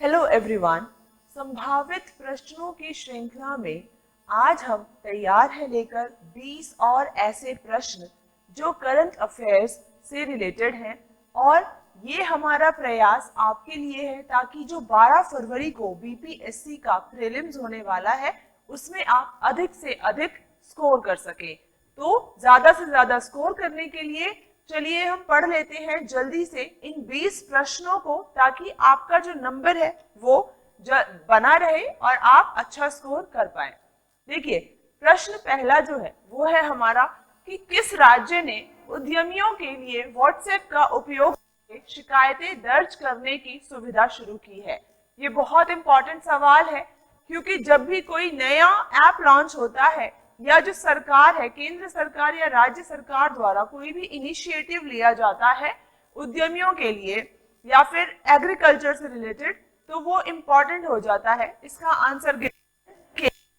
Hello everyone, संभावित प्रश्नों की श्रृंखला में आज हम तैयार हैं लेकर 20 और ऐसे प्रश्न जो करंट अफेयर्स से रिलेटेड हैं। और ये हमारा प्रयास आपके लिए है ताकि जो 12 फरवरी को बीपीएससी का प्रीलिम्स होने वाला है उसमें आप अधिक से अधिक स्कोर कर सकें। तो ज्यादा से ज्यादा स्कोर करने के लिए चलिए हम पढ़ लेते हैं जल्दी से इन 20 प्रश्नों को, ताकि आपका जो नंबर है वो बना रहे और आप अच्छा स्कोर कर पाए। देखिए, प्रश्न पहला जो है वो है हमारा कि किस राज्य ने उद्यमियों के लिए व्हाट्सएप का उपयोग करके शिकायतें दर्ज करने की सुविधा शुरू की है। ये बहुत इंपॉर्टेंट सवाल है, क्योंकि जब भी कोई नया ऐप लॉन्च होता है या जो सरकार है, केंद्र सरकार या राज्य सरकार द्वारा कोई भी इनिशिएटिव लिया जाता है उद्यमियों के लिए या फिर एग्रीकल्चर से रिलेटेड, तो वो इम्पोर्टेंट हो जाता है। इसका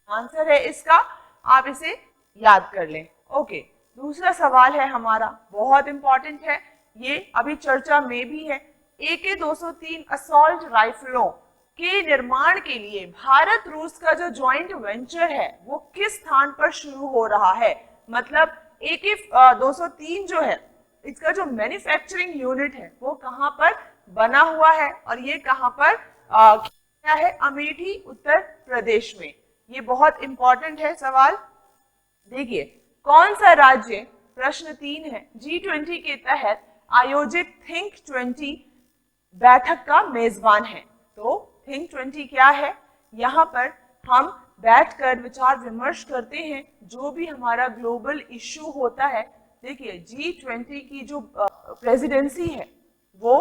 आंसर है इसका, आप इसे याद कर लें। ओके, दूसरा सवाल है हमारा, बहुत इंपॉर्टेंट है, ये अभी चर्चा में भी है। AK-203 असॉल्ट राइफलों के निर्माण के लिए भारत रूस का जो ज्वाइंट वेंचर है वो किस स्थान पर शुरू हो रहा है। मतलब AK-203 जो है इसका जो मैन्युफैक्चरिंग यूनिट है वो कहाँ पर बना हुआ है, और ये कहाँ पर क्या है, अमेठी उत्तर प्रदेश में। ये बहुत इंपॉर्टेंट है सवाल। देखिए, कौन सा राज्य, प्रश्न 3 है, G20 के तहत आयोजित थिंक 20 बैठक का मेजबान है। तो थिंक 20 क्या है, यहाँ पर हम बैठकर विचार विमर्श करते हैं जो भी हमारा ग्लोबल इश्यू होता है। देखिए, G20 की जो प्रेसिडेंसी है वो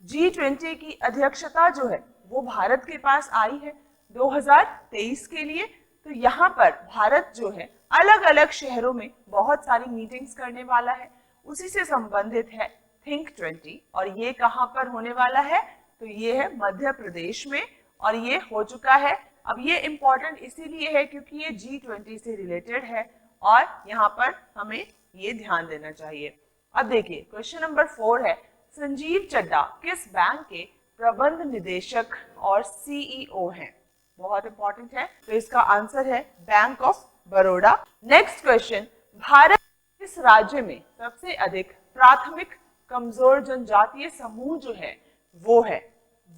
G20 की अध्यक्षता जो है वो भारत के पास आई है 2023 के लिए। तो यहाँ पर भारत जो है अलग अलग शहरों में बहुत सारी मीटिंग्स करने वाला है, उसी से संबंधित है थिंक 20। और ये कहाँ पर होने वाला है, तो ये है मध्य प्रदेश में, और ये हो चुका है। अब ये इम्पोर्टेंट इसीलिए है क्योंकि ये G20 से रिलेटेड है और यहाँ पर हमें ये ध्यान देना चाहिए। अब देखिए, क्वेश्चन नंबर 4 है, संजीव चड्डा किस बैंक के प्रबंध निदेशक और CEO हैं। बहुत इंपॉर्टेंट है, तो इसका आंसर है bank of Baroda. Next question, Bharat किस राज्य में सबसे अधिक प्राथमिक कमजोर जनजातीय समूह जो है वो है।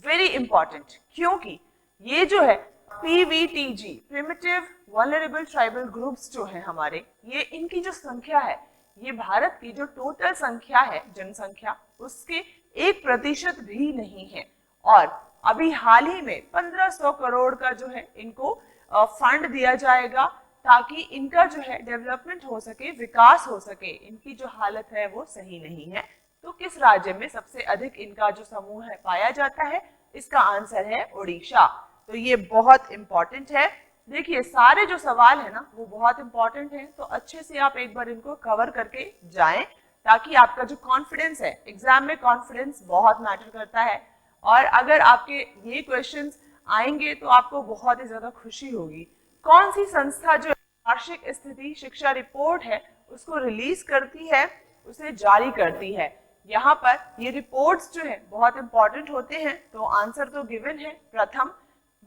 वेरी इंपॉर्टेंट, क्योंकि ये जो है PVTG primitive vulnerable tribal groups जो है हमारे, ये इनकी जो संख्या है ये भारत की जो टोटल संख्या है, जनसंख्या, उसके 1% भी नहीं है। और अभी हाल ही में 1500 करोड़ का जो है इनको फंड दिया जाएगा ताकि इनका जो है डेवलपमेंट हो सके, विकास हो सके। इनकी जो हालत है वो सही नहीं है। तो किस राज्य में सबसे अधिक इनका जो समूह है पाया जाता है, इसका आंसर है उड़ीसा। तो ये बहुत इंपॉर्टेंट है। देखिए, सारे जो सवाल है ना वो बहुत इंपॉर्टेंट है, तो अच्छे से आप एक बार इनको कवर करके जाएं ताकि आपका जो कॉन्फिडेंस है, एग्जाम में कॉन्फिडेंस बहुत मैटर करता है। और अगर आपके ये क्वेश्चंस आएंगे तो आपको बहुत ही ज्यादा खुशी होगी। कौन सी संस्था जो वार्षिक स्थिति शिक्षा रिपोर्ट है उसको रिलीज करती है, उसे जारी करती है। यहाँ पर ये रिपोर्ट्स जो है बहुत इंपॉर्टेंट होते हैं, तो आंसर तो गिवन है प्रथम।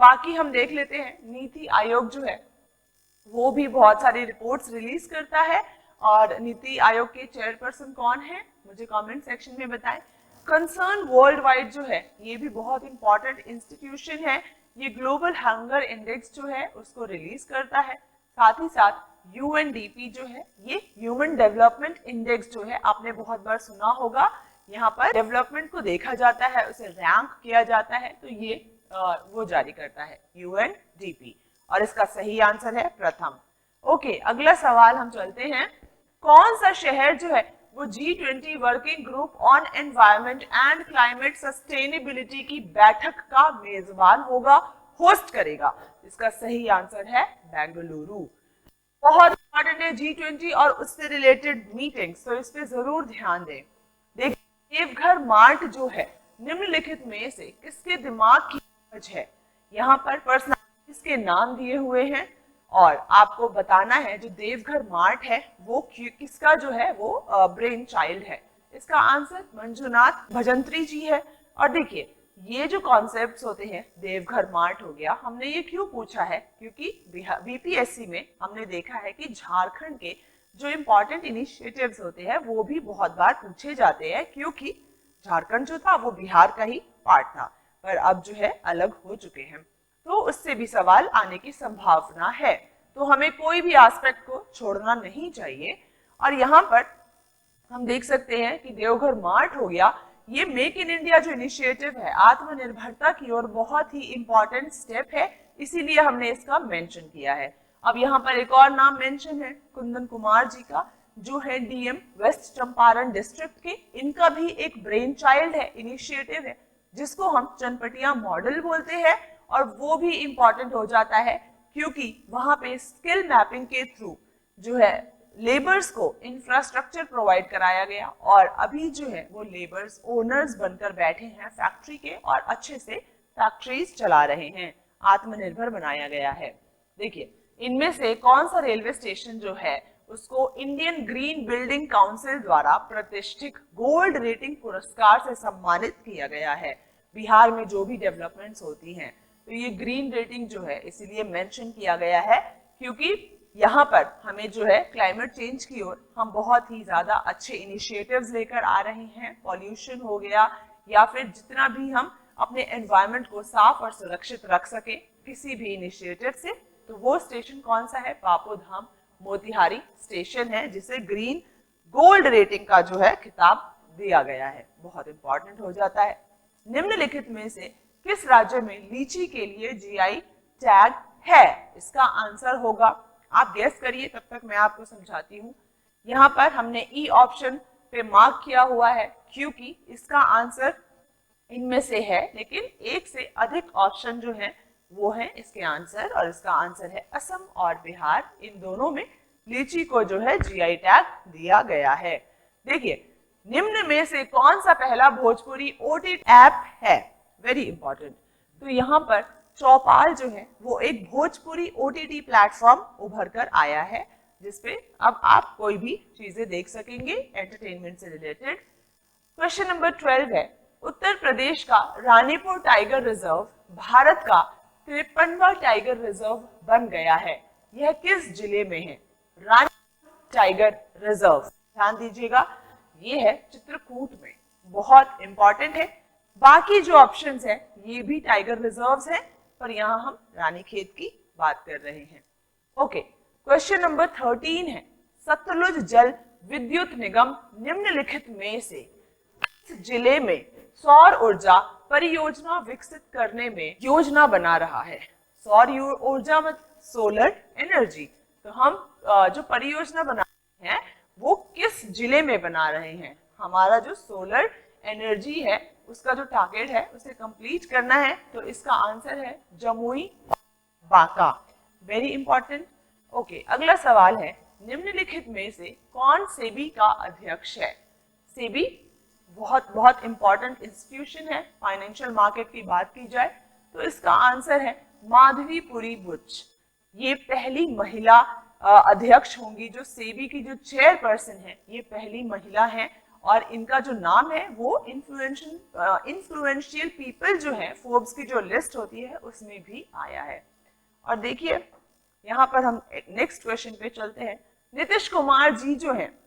बाकी हम देख लेते हैं, नीति आयोग जो है वो भी बहुत सारी रिपोर्ट्स रिलीज करता है। और नीति आयोग के चेयरपर्सन कौन है, मुझे कमेंट सेक्शन में बताएं। कंसर्न वर्ल्ड वाइड जो है ये भी बहुत इंपॉर्टेंट इंस्टीट्यूशन है, ये ग्लोबल हंगर इंडेक्स जो है उसको रिलीज करता है। साथ ही साथ UNDP जो है ये ह्यूमन डेवलपमेंट इंडेक्स जो है आपने बहुत बार सुना होगा, यहाँ पर डेवलपमेंट को देखा जाता है, उसे रैंक किया जाता है, तो ये वो जारी करता है UNDP। और इसका सही आंसर है प्रथम। ओके, अगला सवाल हम चलते हैं। कौन सा शहर जो है वो G20 working group on environment and climate sustainability की बैठक का मेजबान होगा, होस्ट करेगा। इसका सही आंसर है बेंगलुरु। बहुत इंपॉर्टेंट है G20 और उससे रिलेटेड मीटिंग्स, तो इस पे जरूर ध्यान दें। देखिए, देवघर मार्ट जो है निम्नलिखित में से किसके दिमाग की उपज है। यहाँ पर पर्सनालिटीज के नाम दिए हुए हैं और आपको बताना है जो देवघर मार्ट है वो किसका जो है वो ब्रेन चाइल्ड है। इसका आंसर मंजुनाथ भजंत्री जी है। और देखिए, ये जो कॉन्सेप्ट्स होते हैं, देवघर मार्ट हो गया, हमने ये क्यों पूछा है, क्योंकि बीपीएससी में हमने देखा है कि झारखंड के जो इम्पोर्टेंट इनिशिएटिव्स होते हैं वो भी बहुत बार पूछे जाते हैं, क्योंकि झारखंड जो था वो बिहार का ही पार्ट था, पर अब जो है अलग हो चुके हैं, तो उससे भी सवाल आने की संभावना है। तो हमें कोई भी एस्पेक्ट को छोड़ना नहीं चाहिए। और यहाँ पर हम देख सकते हैं कि देवघर मार्ट हो गया, ये मेक इन इंडिया जो इनिशिएटिव है, आत्मनिर्भरता की ओर बहुत ही इंपॉर्टेंट स्टेप है, इसीलिए हमने इसका मेंशन किया है। अब यहाँ पर एक और नाम मेंशन है कुंदन कुमार जी का, जो है डीएम वेस्ट चंपारण डिस्ट्रिक्ट के। इनका भी एक ब्रेन चाइल्ड है, इनिशिएटिव है, जिसको हम चनपटिया मॉडल बोलते हैं, और वो भी इंपॉर्टेंट हो जाता है क्योंकि वहां पे स्किल मैपिंग के थ्रू जो है लेबर्स को इंफ्रास्ट्रक्चर प्रोवाइड कराया गया, और अभी जो है वो लेबर्स ओनर्स बनकर बैठे हैं फैक्ट्री के और अच्छे से फैक्ट्रीज चला रहे हैं, आत्मनिर्भर बनाया गया है। देखिए, इनमें से कौन सा रेलवे स्टेशन जो है उसको इंडियन ग्रीन बिल्डिंग काउंसिल द्वारा प्रतिष्ठित गोल्ड रेटिंग पुरस्कार से सम्मानित किया गया है। बिहार में जो भी डेवलपमेंट्स होती हैं तो ये ग्रीन रेटिंग जो है इसीलिए मेंशन किया गया है क्योंकि यहाँ पर हमें जो है क्लाइमेट चेंज की ओर हम बहुत ही ज्यादा अच्छे इनिशिएटिव्स लेकर आ रहे हैं। पॉल्यूशन हो गया या फिर जितना भी हम अपने एनवायरनमेंट को साफ और सुरक्षित रख सके किसी भी इनिशिएटिव से, तो वो स्टेशन कौन सा है? बापूधाम मोतिहारी स्टेशन है, जिसे ग्रीन गोल्ड रेटिंग का जो है खिताब दिया गया है। बहुत इंपॉर्टेंट हो जाता है। निम्नलिखित में से किस राज्य में लीची के लिए जीआई टैग है? इसका आंसर होगा, आप गेस करिए, तब तक मैं आपको समझाती हूँ। यहाँ पर हमने ई ऑप्शन पे मार्क किया हुआ है क्योंकि इसका आंसर इनमें से है, लेकिन एक से अधिक ऑप्शन जो है वो है इसके आंसर, और इसका आंसर है असम और बिहार। इन दोनों में लीची को जो है जीआई टैग दिया गया है। देखिए, निम्न में से कौन सा पहला भोजपुरी ओटीटी ऐप है? Very important. तो यहाँ पर चौपाल जो है वो एक भोजपुरी ओटीटी प्लेटफॉर्म उभर कर आया है, जिसपे अब आप कोई भी चीजें देख सकेंगे एंटरटेनमेंट से रिलेटेड। क्वेश्चन नंबर 12 है, उत्तर प्रदेश का रानीपुर टाइगर रिजर्व भारत का 53वां टाइगर रिजर्व बन गया है। यह किस जिले में है? रानीपुर टाइगर रिजर्व, ध्यान दीजिएगा, ये है चित्रकूट में। बहुत इंपॉर्टेंट है। बाकी जो ऑप्शंस है ये भी टाइगर रिजर्व्स हैं, पर यहाँ हम रानीखेत की बात कर रहे हैं। ओके, क्वेश्चन नंबर 13 है, सतलुज जल विद्युत निगम निम्नलिखित में से किस जिले में सौर ऊर्जा परियोजना विकसित करने में योजना बना रहा है? सौर ऊर्जा मतलब सोलर एनर्जी। तो हम जो परियोजना बना रहे हैं वो किस जिले में बना रहे हैं? हमारा जो सोलर एनर्जी है उसका जो टारगेट है उसे कंप्लीट करना है, तो इसका आंसर है Jamui Banka. Very important. Okay, अगला सवाल है, निम्नलिखित में से कौन सेबी का अध्यक्ष है? सेबी बहुत बहुत इंपॉर्टेंट इंस्टीट्यूशन है, फाइनेंशियल मार्केट की बात की जाए तो इसका आंसर है माधवीपुरी बुच। ये पहली महिला अध्यक्ष होंगी, जो सेबी की जो चेयरपर्सन है ये पहली महिला है, और इनका जो नाम है वो इन्फ्लुएंशियल पीपल जो है फोर्ब्स की जो लिस्ट होती है उसमें भी आया है। और देखिए, यहाँ पर हम नेक्स्ट क्वेश्चन पे चलते हैं। नीतीश कुमार जी जो है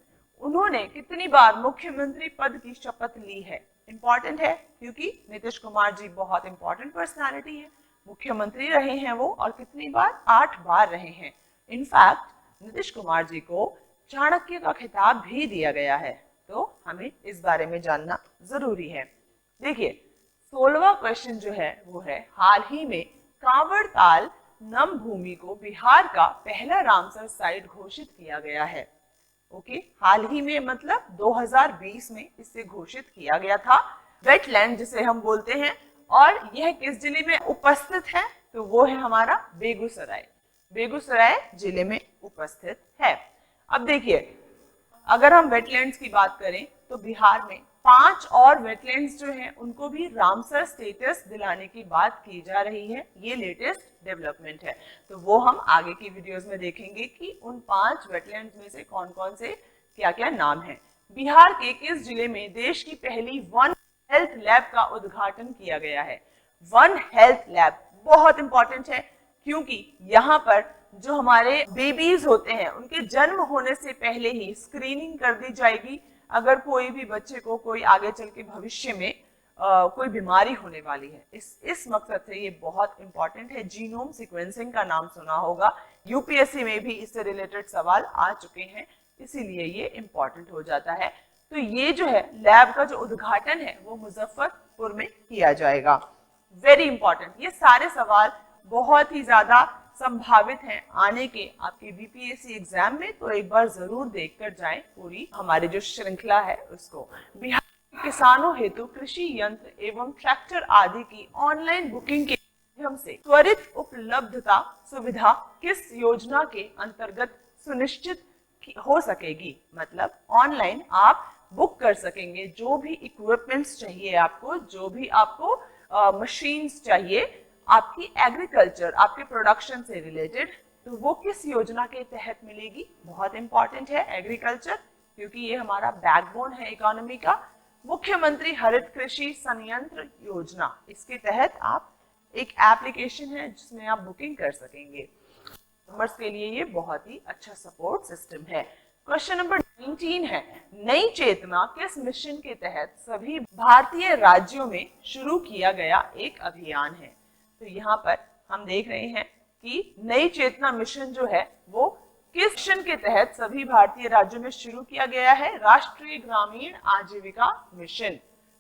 उन्होंने कितनी बार मुख्यमंत्री पद की शपथ ली है? इंपॉर्टेंट है क्योंकि नीतीश कुमार जी बहुत इंपॉर्टेंट पर्सनालिटी है, मुख्यमंत्री रहे हैं वो, और कितनी बार? 8 बार रहे हैं। इनफैक्ट नीतीश कुमार जी को चाणक्य का खिताब भी दिया गया है, तो हमें इस बारे में जानना जरूरी है। देखिए, 16वां क्वेश्चन जो है वो है, हाल ही में कांवड़ ताल नम भूमि को बिहार का पहला रामसर साइट घोषित किया गया है। ओके, हाल ही में मतलब 2020 में इसे घोषित किया गया था। वेटलैंड जिसे हम बोलते हैं, और यह किस जिले में उपस्थित है? तो वो है हमारा बेगूसराय। बेगूसराय जिले में उपस्थित है। अब देखिए, अगर हम वेटलैंड्स की बात करें तो बिहार में 5 और वेटलैंड्स जो हैं उनको भी रामसर स्टेटस दिलाने की बात की जा रही है। ये लेटेस्ट डेवलपमेंट है, तो वो हम आगे की वीडियोस में देखेंगे कि उन 5 वेटलैंड्स में से कौन कौन से क्या क्या नाम है। बिहार के किस जिले में देश की पहली वन हेल्थ लैब का उद्घाटन किया गया है। वन हेल्थ लैब बहुत इंपॉर्टेंट है, क्योंकि यहाँ पर जो हमारे बेबीज होते हैं उनके जन्म होने से पहले ही स्क्रीनिंग कर दी जाएगी अगर कोई भी बच्चे को कोई आगे चल के भविष्य में कोई बीमारी होने वाली है। इस मकसद से ये बहुत इंपॉर्टेंट है। जीनोम सीक्वेंसिंग का नाम सुना होगा, यूपीएससी में भी इससे रिलेटेड सवाल आ चुके हैं, इसीलिए ये इंपॉर्टेंट हो जाता है। तो ये जो है लैब का जो उद्घाटन है वो मुजफ्फरपुर में किया जाएगा। वेरी इंपॉर्टेंट, ये सारे सवाल बहुत ही ज्यादा संभावित हैं आने के आपके बीपीएससी एग्जाम में, तो एक बार जरूर देखकर जाएं पूरी हमारी जो श्रृंखला है उसको। बिहार किसानों हेतु कृषि यंत्र एवं ट्रैक्टर आदि की ऑनलाइन बुकिंग के माध्यम से त्वरित उपलब्धता सुविधा किस योजना के अंतर्गत सुनिश्चित हो सकेगी? मतलब ऑनलाइन आप बुक कर सकेंगे जो भी इक्विपमेंट्स चाहिए आपको, जो भी आपको मशीन्स चाहिए आपकी एग्रीकल्चर, आपके प्रोडक्शन से रिलेटेड, तो वो किस योजना के तहत मिलेगी? बहुत इंपॉर्टेंट है एग्रीकल्चर, क्योंकि ये हमारा बैकबोन है इकोनॉमी का। मुख्यमंत्री हरित कृषि संयंत्र योजना, इसके तहत आप एक एप्लीकेशन है जिसमें आप बुकिंग कर सकेंगे। फार्मर्स के लिए ये बहुत ही अच्छा सपोर्ट सिस्टम है। क्वेश्चन नंबर 19 है, नई चेतना किस मिशन के तहत सभी भारतीय राज्यों में शुरू किया गया एक अभियान है? तो यहाँ पर हम देख रहे हैं कि नई चेतना मिशन जो है वो किस मिशन के तहत सभी भारतीय राज्यों में शुरू किया गया है? राष्ट्रीय ग्रामीण आजीविका मिशन।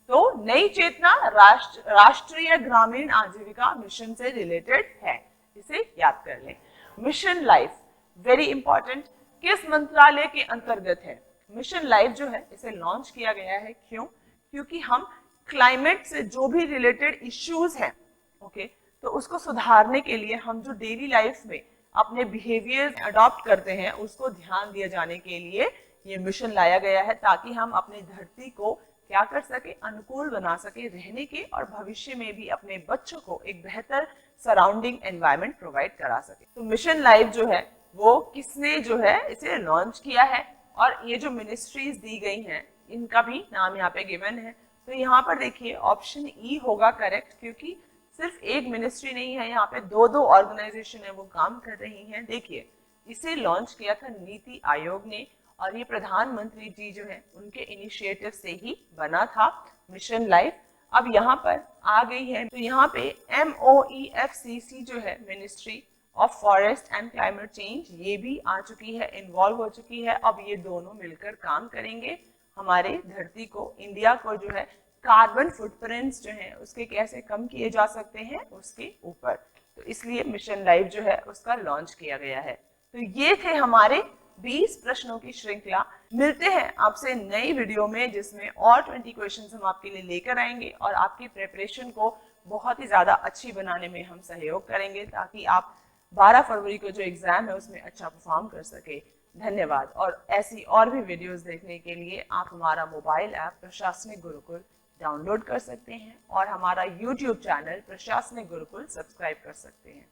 तो नई चेतना राष्ट्रीय ग्रामीण आजीविका मिशन से रिलेटेड है, इसे याद कर लें। मिशन लाइफ वेरी इंपॉर्टेंट, किस मंत्रालय के अंतर्गत है? मिशन लाइफ जो है इसे लॉन्च किया गया है, क्यों? क्योंकि हम क्लाइमेट से जो भी रिलेटेड इश्यूज हैं, ओके, तो उसको सुधारने के लिए हम जो डेली लाइफ में अपने बिहेवियर अडॉप्ट करते हैं उसको ध्यान दिए जाने के लिए ये मिशन लाया गया है, ताकि हम अपनी धरती को क्या कर सके, अनुकूल बना सके रहने के, और भविष्य में भी अपने बच्चों को एक बेहतर सराउंडिंग एनवायरनमेंट प्रोवाइड करा सके। तो मिशन लाइफ जो है वो किसने जो है इसे लॉन्च किया है, और ये जो मिनिस्ट्रीज दी गई हैं इनका भी नाम यहाँ पे गिवन है। तो यहाँ पर देखिए ऑप्शन ई होगा करेक्ट, क्योंकि सिर्फ एक मिनिस्ट्री नहीं है, यहाँ पे दो ऑर्गेनाइजेशन है वो काम कर रही हैं। देखिए इसे लॉन्च किया था नीति आयोग ने, और ये प्रधानमंत्री जी जो है उनके इनिशिएटिव से ही बना था मिशन लाइफ। अब यहाँ पर आ गई है, तो यहाँ पे MOEFCC जो है ministry of forest and climate change, ये भी आ चुकी है, इन्वॉल्व हो चुकी है। अब ये दोनों मिलकर काम करेंगे हमारे धरती को, इंडिया को जो है कार्बन फुटप्रिंट्स जो हैं उसके कैसे कम किए जा सकते हैं उसके ऊपर, तो इसलिए मिशन लाइफ जो है उसका लॉन्च किया गया है। तो ये थे हमारे 20 प्रश्नों की श्रृंखला। मिलते हैं आपसे नई वीडियो में जिसमें और 20 क्वेश्चंस हम आपके लिए लेकर आएंगे, और आपकी प्रिपरेशन को बहुत ही ज़्यादा अच्छी बनाने में हम सहयोग करेंगे, ताकि आप 12 फरवरी को जो एग्ज़ाम है उसमें अच्छा परफॉर्म कर सके। धन्यवाद। और ऐसी और भी वीडियोस देखने के लिए आप हमारा मोबाइल ऐप प्रशासनिक गुरुकुल डाउनलोड कर सकते हैं, और हमारा YouTube चैनल प्रशासनिक गुरुकुल सब्सक्राइब कर सकते हैं।